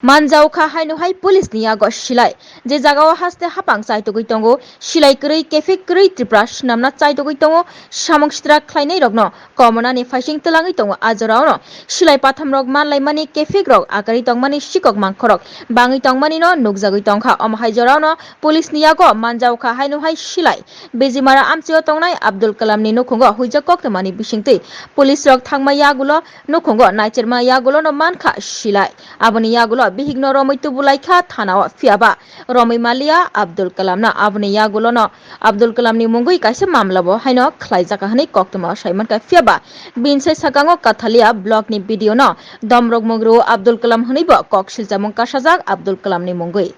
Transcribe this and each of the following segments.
Manjauka hainuhai police ni ago silai je jagao haste hapang chaitogui tongo silai krei kefe krei tripra snamna chaitogui tongo samung stra khlainai rokno komona ni faising telangui tongo ajorao silai patham rok manlaimani kefe rok akari tongmani sikok mangkhorok bangui tongmani no nugjagui tongkha omhai jorao no police ni ago manjauka hainuhai silai Bijimara amchio tongnai Abdul Kalam ni nukhungo huijak koktmani bisingtwi police rok thangma yagulo nukhungo naicherma yagulo no mankha silai aboni yagulo bihigno romoi tubulaikha thanao phiaba romoi malia Abdul Kalam na aboni yagulo no Abdul Kalam ni mungui kaisa mamlabo haino khlaijaka hani koktuma saimanka phiaba binsai sakango Kathalia block ni video no domrok mugru Abdul Kalam hanibo kok siljamung kasajak Abdul Kalam ni mungui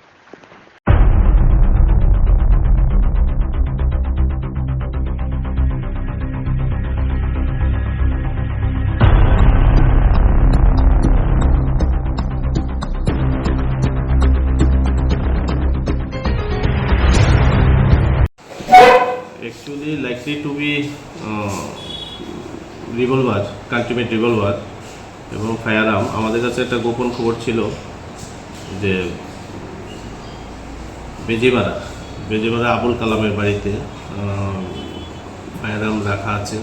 Actually likely to be revolver, country-made revolver এবং ফায়ারআর্ম। আমাদের কাছে একটা গোপন খবর ছিল যে বেজিমারা আবুল কালামের বাড়িতে ফায়ারআর্ম রাখা আছে,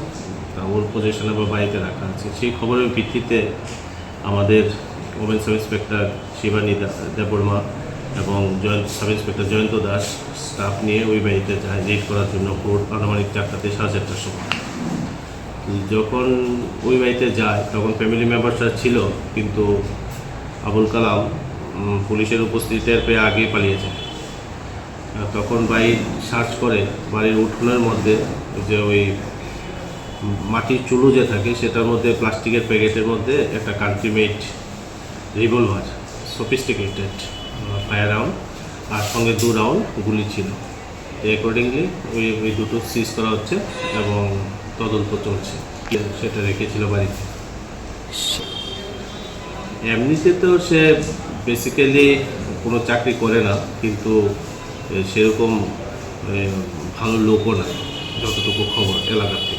ওর পজিশনে বা বাড়িতে রাখা আছে। সেই খবরের ভিত্তিতে আমাদের women sub inspector Shibani Debbarma এবং sub inspector Jayanta Das staff নিয়ে ওই বাড়িতে যায় রেড করার জন্য ভোর আনুমানিক 4টাতে 4:30টার সময়। যখন ওই বাড়িতে যায় তখন ফ্যামিলি মেম্বারসরা ছিল, কিন্তু আবুল কালাম পুলিশের উপস্থিতিতে পেয়ে আগে পালিয়েছে। তখন বাড়ি সার্চ করে বাড়ির উঠোনের মধ্যে যে ওই মাটির চুলো যে থাকে সেটার মধ্যে প্লাস্টিকের প্যাকেটের মধ্যে একটা কান্ট্রি মেড রিভলভার, সফিস্টিকেটেড ফায়ারআর্ম আর সঙ্গে 2 রাউন্ড গুলি ছিল। অ্যাকর্ডিংলি ওই দুটো সিজ করা হচ্ছে এবং তদন্ত চলছে। সেটা রেখেছিল বাড়িতে। এমনিতে তো সে বেসিক্যালি কোনো চাকরি করে না, কিন্তু সেরকম ভালো লোকও না যতটুকু খবর এলাকার থেকে।